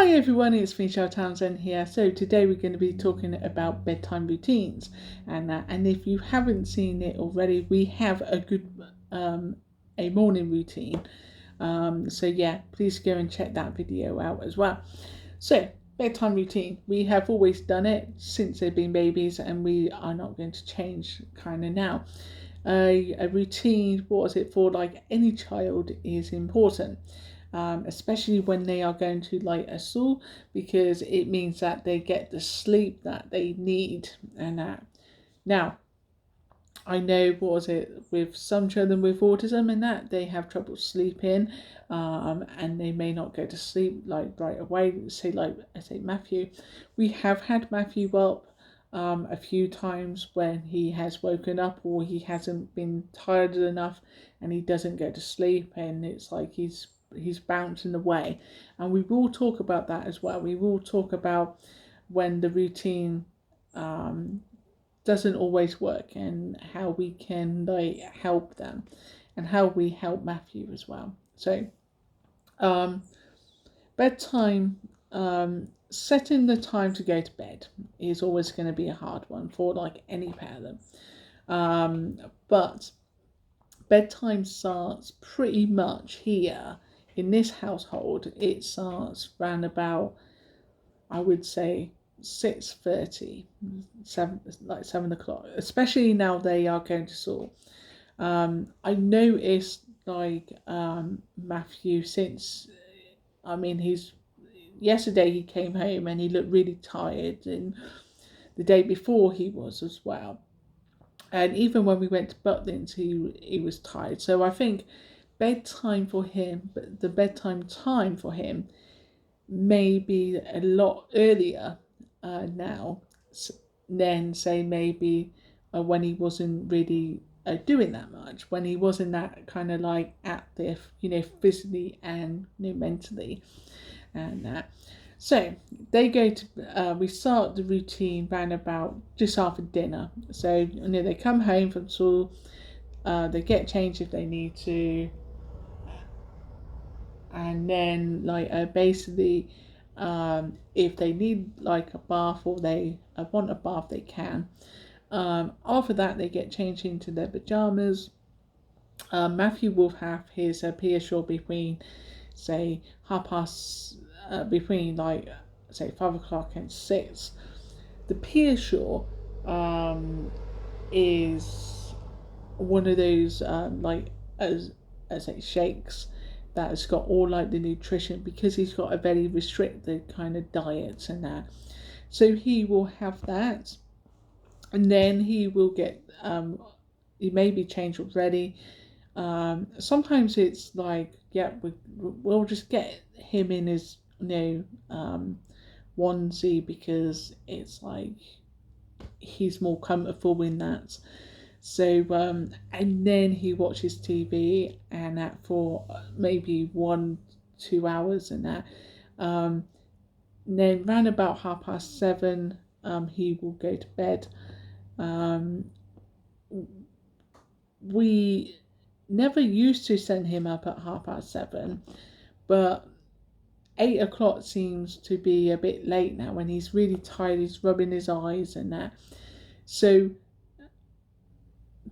Hi everyone, it's Michelle Townsend here. So today we're going to be talking about bedtime routines, and if you haven't seen it already, we have a morning routine. So yeah, please go and check that video out as well. So bedtime routine, we have always done it since they've been babies, and we are not going to change kind of now. A routine, what is it for? Like any child, is important. Especially when they are going to like a school, because it means that they get the sleep that they need. And now I know, what was it, with some children with autism and that they have trouble sleeping, and they may not go to sleep like right away. Say like I say Matthew, we have had Matthew up a few times when he has woken up or he hasn't been tired enough and he doesn't go to sleep, and it's like he's bouncing away, and we will talk about that as well. We will talk about when the routine doesn't always work and how we can like help them and how we help Matthew as well. So um, bedtime, setting the time to go to bed is always going to be a hard one for like any parent. But bedtime starts pretty much here in this household. It starts round about, I would say, 6:30, 7 o'clock, especially now they are going to school. I noticed like Matthew, since he's yesterday he came home and he looked really tired, and the day before he was as well, and even when we went to Butlins he was tired. So I think bedtime for him, but the bedtime time for him may be a lot earlier now than say maybe when he wasn't really doing that much, when he wasn't that kind of like active, physically and mentally, and that. So they go to. We start the routine round about just after dinner. So they come home from school. They get changed if they need to, and then like basically if they need like a bath or they want a bath, they can. After that they get changed into their pajamas. Matthew will have his PShaw between say half past between like say 5 o'clock and 6. The PShaw is one of those like as it shakes, that has got all like the nutrition, because he's got a very restricted kind of diet and that. So he will have that, and then he will get he may be changed already. Sometimes it's like, yeah, we'll just get him in his onesie, because it's like he's more comfortable in that. So and then he watches TV and that for maybe 1-2 hours and that. Then round about 7:30, he will go to bed. We never used to send him up at 7:30, but 8 o'clock seems to be a bit late now. When he's really tired, he's rubbing his eyes and that. So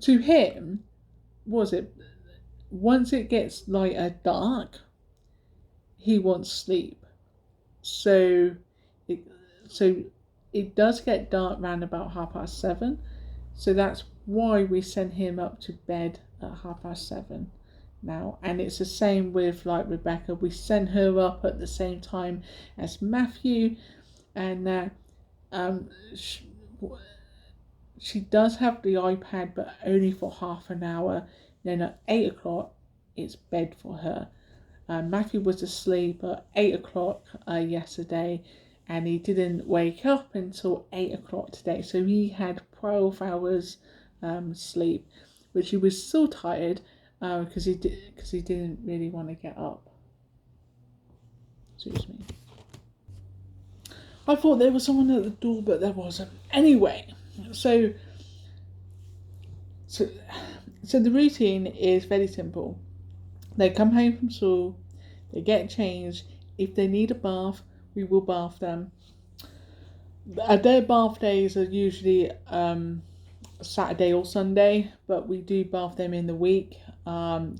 to him, was it, once it gets like a dark, he wants sleep. So it so it does get dark round about 7:30. So that's why we send him up to bed at 7:30 now. And it's the same with like Rebecca. We send her up at the same time as Matthew, and she does have the iPad, but only for half an hour. Then at 8 o'clock, it's bed for her. Matthew was asleep at 8 o'clock yesterday, and he didn't wake up until 8 o'clock today. So he had 12 hours sleep, but he was still tired because he didn't really want to get up. Excuse me. I thought there was someone at the door, but there wasn't. Anyway, so the routine is very simple. They come home from school, they get changed. If they need a bath, we will bath them. Their bath days are usually Saturday or Sunday, but we do bath them in the week.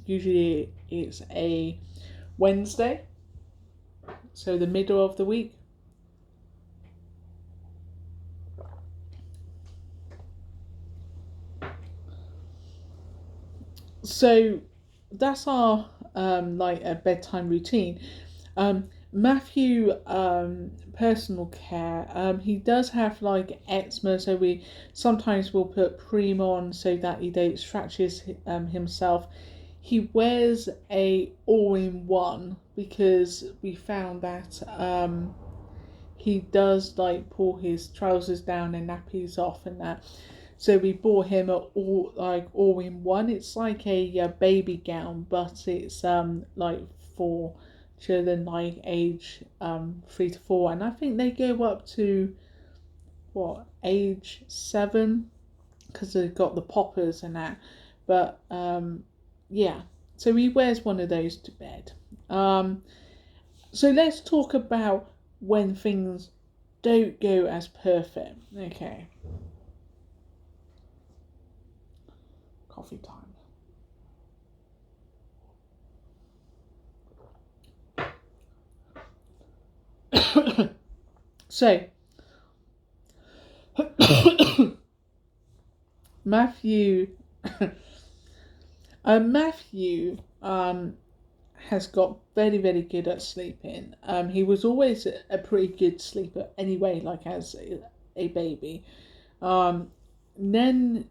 Usually it's a Wednesday, so the middle of the week. So that's our like a bedtime routine. Matthew, personal care. He does have like eczema, so we sometimes will put cream on so that he don't scratches himself. He wears a all-in-one because we found that he does like pull his trousers down and nappies off and that. So we bought him a all-in-one. It's like a baby gown, but it's like for children like age 3 to 4, and I think they go up to age 7 because they've got the poppers and that. But yeah, so he wears one of those to bed. So let's talk about when things don't go as perfect. Okay. Coffee time. So Matthew Matthew has got very, very good at sleeping. He was always a pretty good sleeper anyway, like as a baby. Then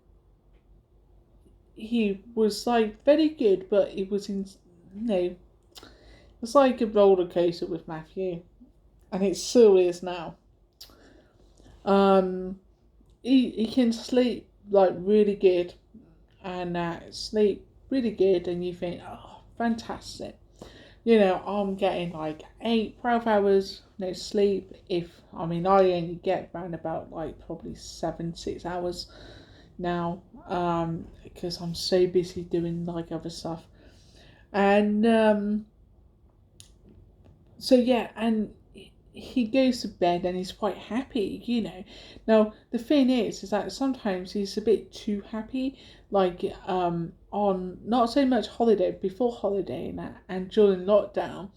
he was like very good, but it was it's like a roller coaster with Matthew, and it still is now. He can sleep like really good, and sleep really good, and you think, oh, fantastic. I'm getting like 12 hours no sleep. I only get around about like probably 6 hours now, because I'm so busy doing like other stuff. And so yeah, and he goes to bed and he's quite happy. Now the thing is that sometimes he's a bit too happy, like on not so much before holiday and during lockdown,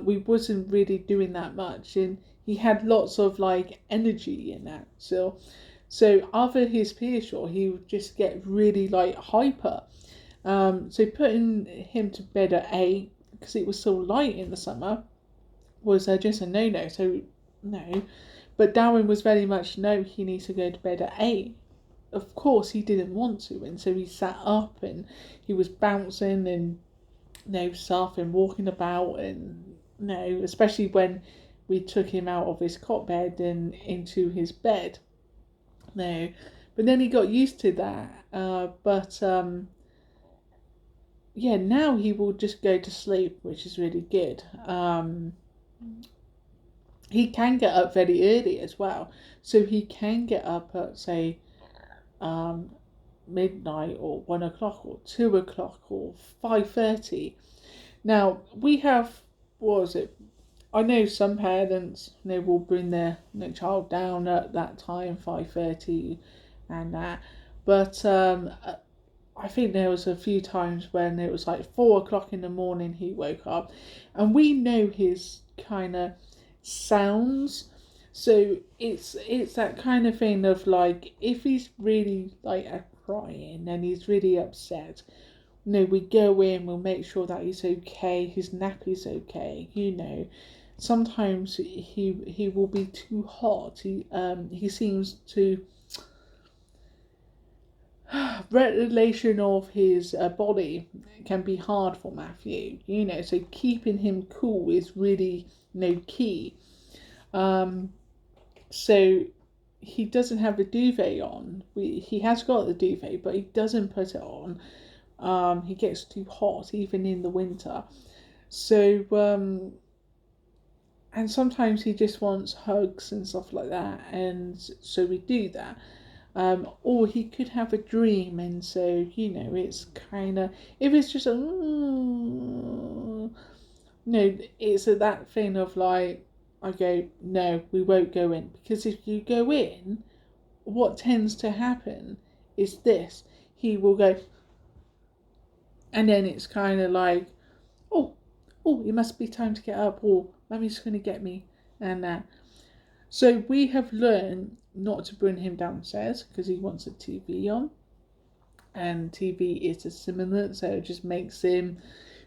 we wasn't really doing that much, and he had lots of like energy in that. So after his period, he would just get really like hyper. So putting him to bed at 8 because it was so light in the summer was just a no. So no, but Darwin was very much no. He needs to go to bed at 8. Of course, he didn't want to, and so he sat up and he was bouncing and stuff and walking about, and especially when we took him out of his cot bed and into his bed. No, but then he got used to that. But yeah, now he will just go to sleep, which is really good. He can get up very early as well, so he can get up at say midnight or 1 o'clock or 2 o'clock or 5:30. Now we have, what was it? I know some parents will bring their child down at that time, 5:30, and that, but I think there was a few times when it was like 4 o'clock in the morning he woke up, and we know his kind of sounds. So it's that kind of thing of like if he's really like crying and he's really upset, we go in, we'll make sure that he's okay, his nappy's okay. Sometimes he will be too hot. He seems to regulation of his body can be hard for Matthew. So keeping him cool is really key. So he doesn't have the duvet on. He has got the duvet, but he doesn't put it on. He gets too hot even in the winter. So and sometimes he just wants hugs and stuff like that, and so we do that. Or he could have a dream, and so it's kind of, if it's just it's that thing of like I go, no, we won't go in. Because if you go in, what tends to happen is this. He will go, and then it's kind of like, oh, it must be time to get up, or Mummy's going to get me, and that. So we have learned not to bring him downstairs because he wants a TV on, and TV is a stimulant, so it just makes him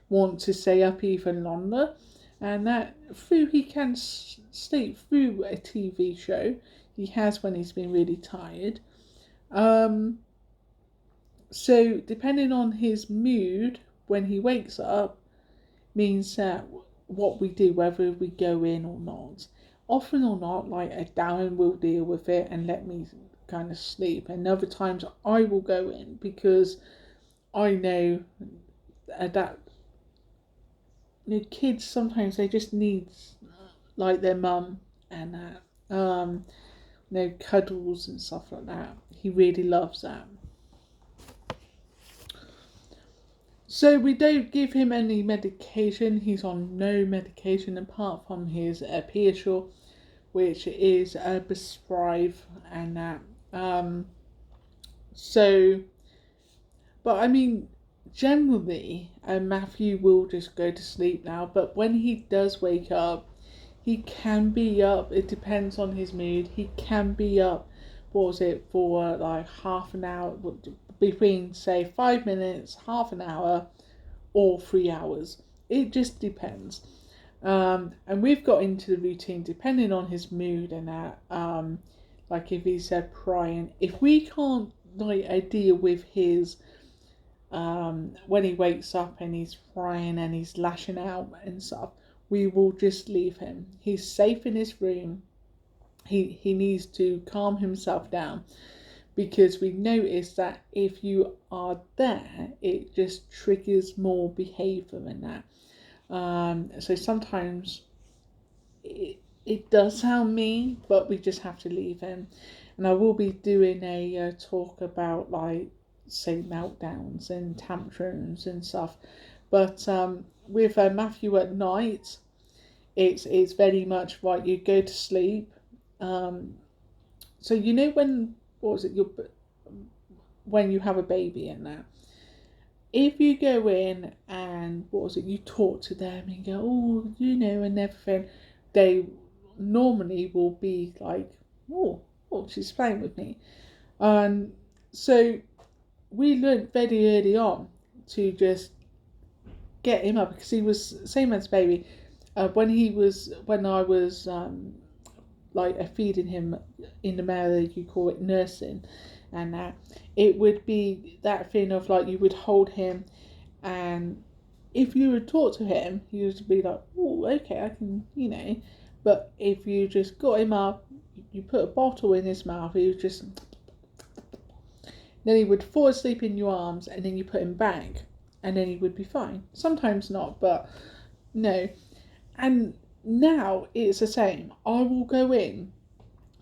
want to stay up even longer. And that through he can sleep through a TV show. He has when he's been really tired. So depending on his mood when he wakes up means that what we do, whether we go in or not. Often or not, like Darren will deal with it and let me kind of sleep, and other times I will go in because I know that kids sometimes they just need like their mum and cuddles and stuff like that. He really loves that. So we don't give him any medication. He's on no medication apart from his Pearshaw, which is a prescribe and that. But I mean, generally, Matthew will just go to sleep now. But when he does wake up, he can be up. It depends on his mood. He can be up. For like half an hour, between say 5 minutes, half an hour, or 3 hours. It just depends. And we've got into the routine depending on his mood and that. Like if he's crying, if we can't deal with his when he wakes up and he's crying and he's lashing out and stuff, we will just leave him. He's safe in his room. He needs to calm himself down, because we notice that if you are there, it just triggers more behaviour and that. So sometimes it does sound mean, but we just have to leave him. And I will be doing a talk about say meltdowns and tantrums and stuff. But with Matthew at night, it's very much right. You go to sleep. So when you have a baby and that, if you go in and you talk to them and go, and everything, they normally will be like, oh, she's playing with me. So we learned very early on to just get him up, because he was same as baby. When I was feeding him in the manner you call it nursing, and that it would be that thing of you would hold him, and if you would talk to him, he would be like, oh, okay, I can, but if you just got him up, you put a bottle in his mouth, he would just, then he would fall asleep in your arms, and then you put him back, and then he would be fine. Sometimes not, but no. And now it's the same. I will go in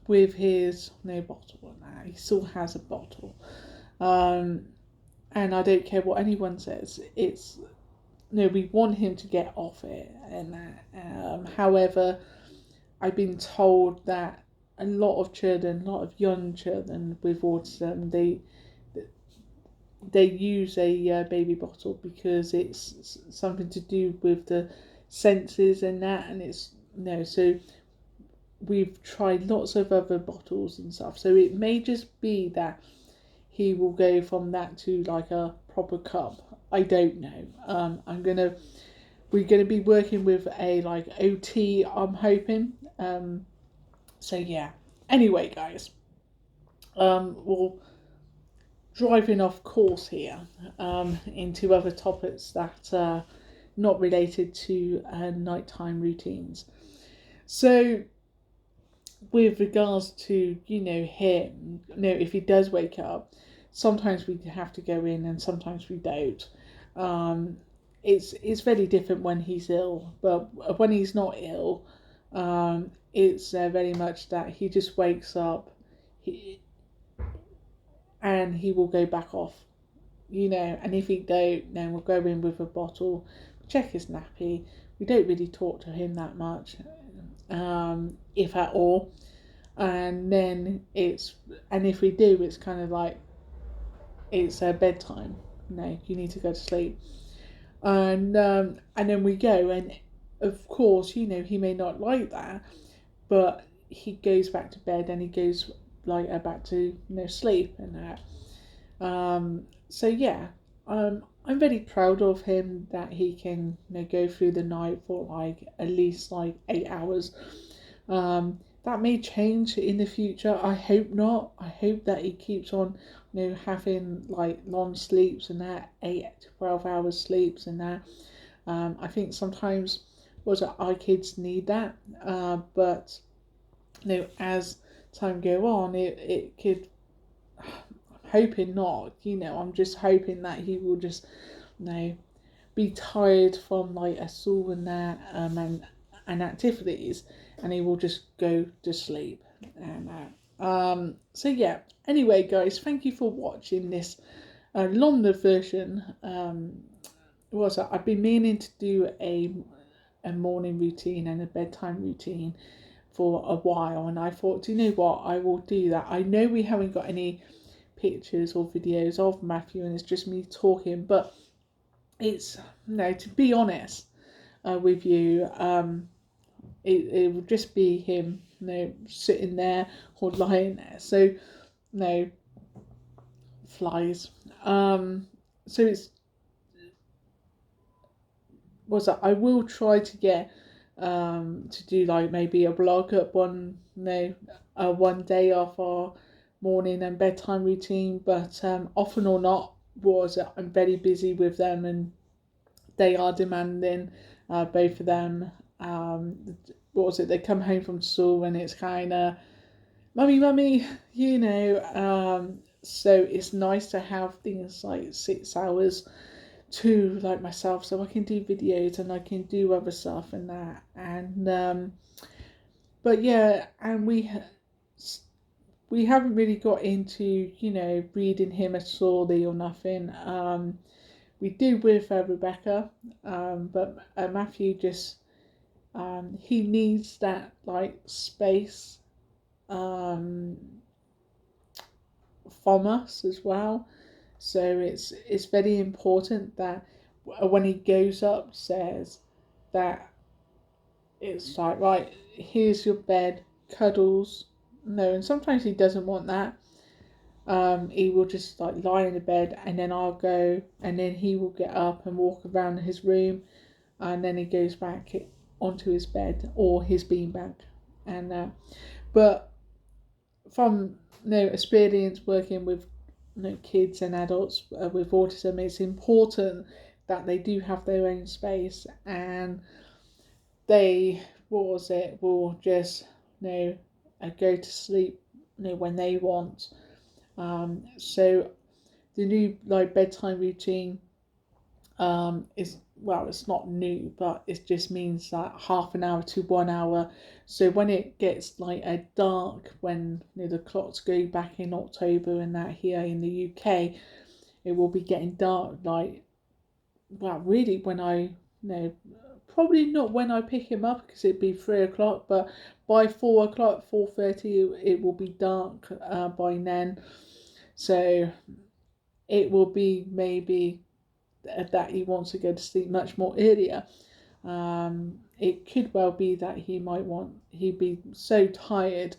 with his no bottle now. He still has a bottle. And I don't care what anyone says. We want him to get off it. And however, I've been told that a lot of young children with autism, they use a baby bottle because it's something to do with the senses and that, and it's so we've tried lots of other bottles and stuff, so it may just be that he will go from that to a proper cup. I don't know. We're gonna be working with a OT, I'm hoping. So yeah, anyway guys, we'll driving off course here into other topics that not related to nighttime routines. So with regards to him, if he does wake up, sometimes we have to go in and sometimes we don't. It's very different when he's ill, but when he's not ill, it's very much that he just wakes up and he will go back off, and if he don't, then we'll go in with a bottle, check his nappy. We don't really talk to him that much, if at all. And then and if we do, it's kind of like, it's bedtime. No, you need to go to sleep. And then we go, and of course, he may not like that, but he goes back to bed and he goes like back to sleep and that. So yeah, I'm very proud of him that he can go through the night for like at least like 8 hours. That may change in the future. I hope not. I hope that he keeps on having like long sleeps and that 8 to 12 hours sleeps and that. I think sometimes our kids need that, but as time go on, it could. I'm hoping not. I'm just hoping that he will just be tired from like a school and that, and activities, and he will just go to sleep and so yeah. Anyway, guys, thank you for watching this longer version. I've been meaning to do a morning routine and a bedtime routine for a while, and I thought, do you know what, I will do that. I know we haven't got any pictures or videos of Matthew, and it's just me talking, but it's to be honest with you, it will just be him sitting there or lying there. So flies. So it's I will try to get to do like maybe a blog at one day of our morning and bedtime routine, but often or not I'm very busy with them, and they are demanding, both of them. They come home from school and it's kind of mummy, so it's nice to have things like 6 hours to like myself, so I can do videos and I can do other stuff and that. And but yeah, and we haven't really got into breeding him a sorely or nothing. We do with Rebecca, but Matthew just he needs that like space from us as well. So it's very important that when he goes upstairs, that it's like, right, here's your bed, cuddles. No, and sometimes he doesn't want that. He will just like lie in the bed, and then I'll go, and then he will get up and walk around his room, and then he goes back onto his bed or his beanbag. And but from experience working with kids and adults with autism, it's important that they do have their own space, and they will just go to sleep when they want. So the new like bedtime routine is, well, it's not new, but it just means that half an hour to 1 hour. So when it gets like a dark, when the clocks go back in October and that here in the UK, it will be getting dark like, well, really when probably not when I pick him up because it'd be 3 o'clock, but by 4 o'clock, 4:30, it will be dark by then. So it will be maybe that he wants to go to sleep much more earlier. It could well be that he'd be so tired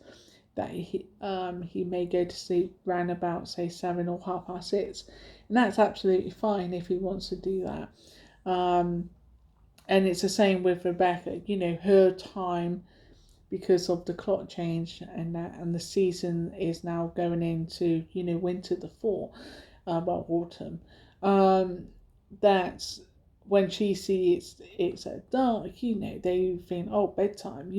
that he may go to sleep round about say 7 or 6:30, and that's absolutely fine if he wants to do that. And it's the same with Rebecca. Her time, because of the clock change and that, and the season is now going into winter, the fall, autumn. That's when she sees it's dark. They think, oh, bedtime.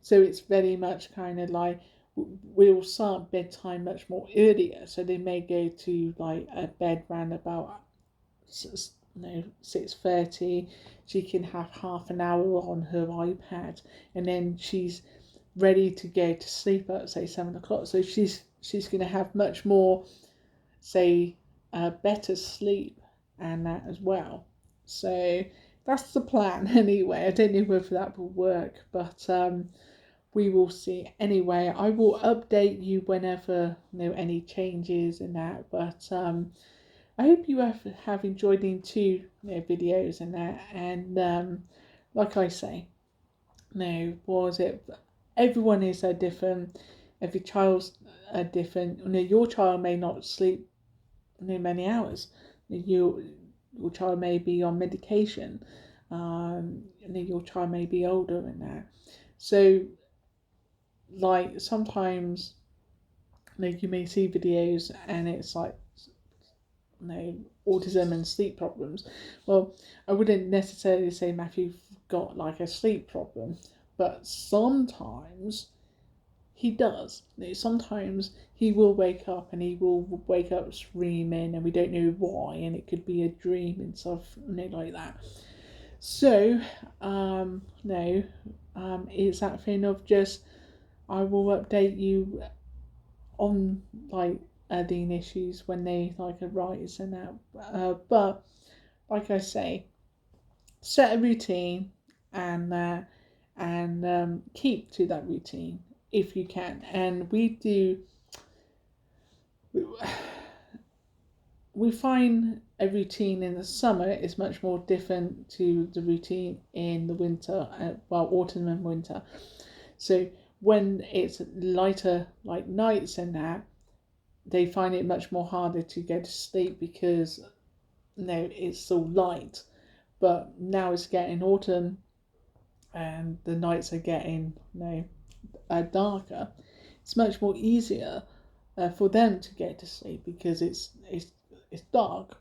So it's very much kind of like we'll start bedtime much more earlier. So they may go to like a bed round about 6:30. She can have half an hour on her iPad, and then she's ready to go to sleep at say 7 o'clock. So she's going to have much more, say, better sleep and that as well. So that's the plan anyway. I don't know whether that will work, but we will see. Anyway, I will update you whenever any changes in that. But I hope you have enjoyed the two videos and that. And like I say, was it? Everyone is different. Every child's different. Your child may not sleep many hours. Your child may be on medication. Your child may be older and that. So, like sometimes, you may see videos and it's like, autism and sleep problems. Well, I wouldn't necessarily say Matthew's got like a sleep problem, but sometimes he does. Sometimes he will wake up and he will wake up screaming and we don't know why, and it could be a dream and stuff like that. So, it's that thing of just, I will update you on like the issues when they like arise and that. But like I say, set a routine and keep to that routine if you can. And we find a routine in the summer is much more different to the routine in the winter, autumn and winter. So when it's lighter, like nights and that, they find it much more harder to go to sleep because it's so light. But now it's getting autumn and the nights are getting darker. It's much more easier for them to get to sleep because it's dark,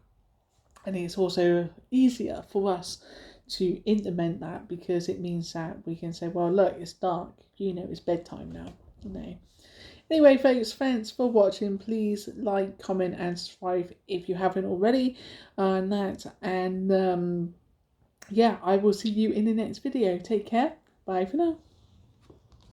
and it's also easier for us to implement that because it means that we can say, well, look, it's dark, it's bedtime now. Anyway, folks, thanks for watching. Please like, comment, and subscribe if you haven't already. I will see you in the next video. Take care. Bye for now.